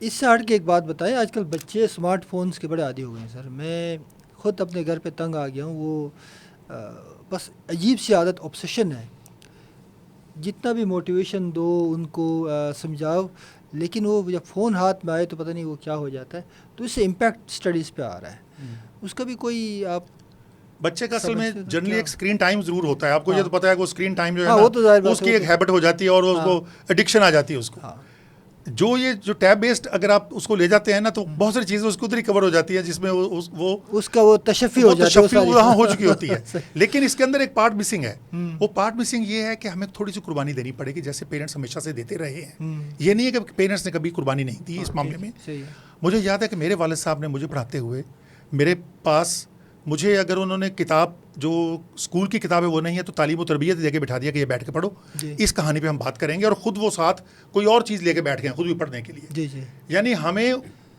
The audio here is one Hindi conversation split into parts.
इससे हट के एक बात बताएं, आजकल बच्चे स्मार्टफोन्स के बड़े आदी हो गए हैं सर। मैं खुद अपने घर पे तंग आ गया हूँ। वो अ, बस अजीब सी आदत, ऑब्सेशन है। जितना भी मोटिवेशन दो उनको, समझाओ, लेकिन वो जब फ़ोन हाथ में आए तो पता नहीं वो क्या हो जाता है। तो इससे इम्पैक्ट स्टडीज़ पे आ रहा है। उसका भी कोई आप बच्चे का असल समझते में हो जनरली क्या? एक स्क्रीन टाइम जरूर होता है। आपको ये तो हाँ पता है कि वो स्क्रीन टाइम जो है हाँ, ना, वो तो जाहिर बात है, उसकी वो एक तो हैबिट हो जाती है और हाँ उसको एडिक्शन आ जाती है उसको। हाँ। जो टैब बेस्ड अगर आप उसको ले जाते हैं ना, तो बहुत सारी चीज़ें उसको उधर ही कवर हो जाती है, जिसमें उसका वो तशफ़ी हो वो जाती है, वो तशफ़ी सारी वहाँ हो चुकी होती है। सही। लेकिन इसके अंदर एक पार्ट मिसिंग है। वो पार्ट मिसिंग ये है कि हमें थोड़ी सी कुर्बानी देनी पड़ेगी, जैसे पेरेंट्स हमेशा से देते रहे हैं। ये नहीं है कि पेरेंट्स ने कभी कुर्बानी नहीं दी इस मामले में। सही है। मुझे याद है कि मेरे वालिद साहब ने मुझे पढ़ाते हुए, मेरे पास, मुझे अगर उन्होंने किताब, जो स्कूल की किताब है वो नहीं है, तो तालीम व तरबियत दे के बिठा दिया कि ये बैठ के पढ़ो, जी इस कहानी पे हम बात करेंगे, और ख़ुद वो साथ कोई और चीज़ लेके बैठ गए खुद भी पढ़ने के लिए। जी जी। यानी हमें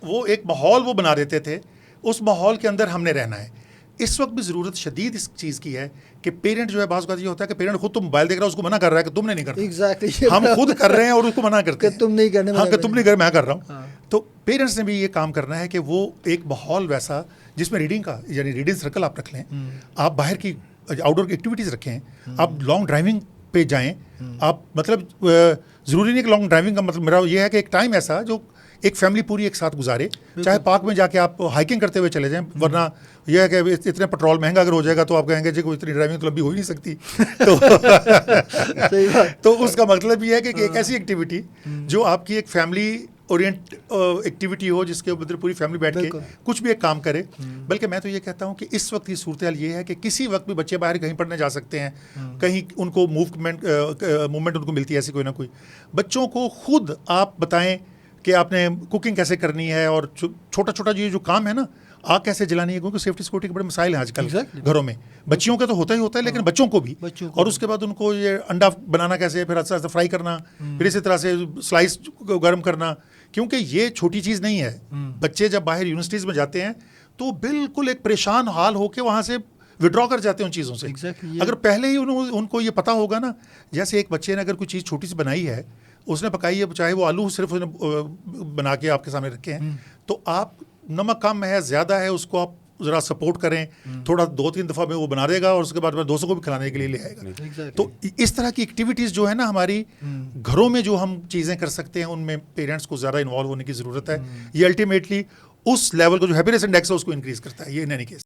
वो एक माहौल वो बना देते थे, उस माहौल के अंदर हमने रहना है। इस वक्त भी ज़रूरत शदीद इस चीज़ की है कि पेरेंट जो है, बाज़ ये होता है कि पेरेंट खुद तो मोबाइल देख रहा है, उसको मना कर रहा है कि तुमने नहीं करना। एग्जैक्टली। हम खुद कर रहे हैं और उसको मना करते कि हैं, तुम नहीं करने, हाँ, कि तुम नहीं कर, मैं कर रहा हूँ। हाँ। तो पेरेंट्स ने भी ये काम करना है कि वो एक माहौल वैसा जिसमें रीडिंग का, यानी रीडिंग सर्कल आप रख लें, आप बाहर की आउटडोर एक्टिविटीज़ रखें, आप लॉन्ग ड्राइविंग पे जाएं, आप मतलब ज़रूरी नहीं कि लॉन्ग ड्राइविंग का मतलब मेरा ये है कि एक टाइम ऐसा जो एक फैमिली पूरी एक साथ गुजारे, चाहे पार्क में जाके आप हाइकिंग करते हुए चले जाएं, वरना यह है कि इतने पेट्रोल महंगा अगर हो जाएगा तो आप कहेंगे जी कोई इतनी ड्राइविंग तो लंबी हो ही नहीं सकती। तो सही बात। तो उसका मतलब ये है कि एक ऐसी एक्टिविटी जो आपकी एक फैमिली ओरिएंट एक्टिविटी हो, जिसके ऊपर पूरी फैमिली बैठ के कुछ भी एक काम करे। बल्कि मैं तो ये कहता हूँ कि इस वक्त की सूरत हाल ये है कि किसी वक्त भी बच्चे बाहर कहीं पढ़ने जा सकते हैं, कहीं उनको मूवमेंट उनको मिलती है ऐसी कोई ना कोई। बच्चों को खुद आप बताएं कि आपने कुकिंग कैसे करनी है, और छोटा छोटा जो काम है ना, आग कैसे जलानी है, क्योंकि सेफ्टी सिक्योरिटी के बड़े मसाइल हैं आजकल घरों में। बच्चियों का तो होता ही होता है, लेकिन बच्चों को भी। और उसके बाद उनको ये अंडा बनाना कैसे है, फिर आस्ते आस्ते फ्राई करना, फिर इसी तरह से स्लाइस गर्म करना, क्योंकि ये छोटी चीज़ नहीं है। बच्चे जब बाहर यूनिवर्सिटीज़ में जाते हैं तो बिल्कुल एक परेशान हाल होकर वहाँ से विड्रॉ कर जाते हैं उन चीज़ों से। अगर पहले ही उनको ये पता होगा ना, जैसे एक बच्चे ने अगर कोई चीज़ छोटी सी बनाई है, उसने पकाई है, चाहे वो आलू सिर्फ उसने बना के आपके सामने रखे हैं, तो आप नमक कम है ज़्यादा है, उसको आप ज़रा सपोर्ट करें, थोड़ा 2-3 दफ़ा में वो बना देगा, और उसके बाद में दोस्तों को भी खिलाने के लिए ले आएगा। तो इस तरह की एक्टिविटीज़ जो है ना, हमारी घरों में जो हम चीज़ें कर सकते हैं, उनमें पेरेंट्स को ज़्यादा इन्वॉल्व होने की ज़रूरत है। ये अल्टीमेटली उस लेवल को जो हैप्पीनेस इंडेक्स है उसको इंक्रीज़ करता है, ये इन एनी केस।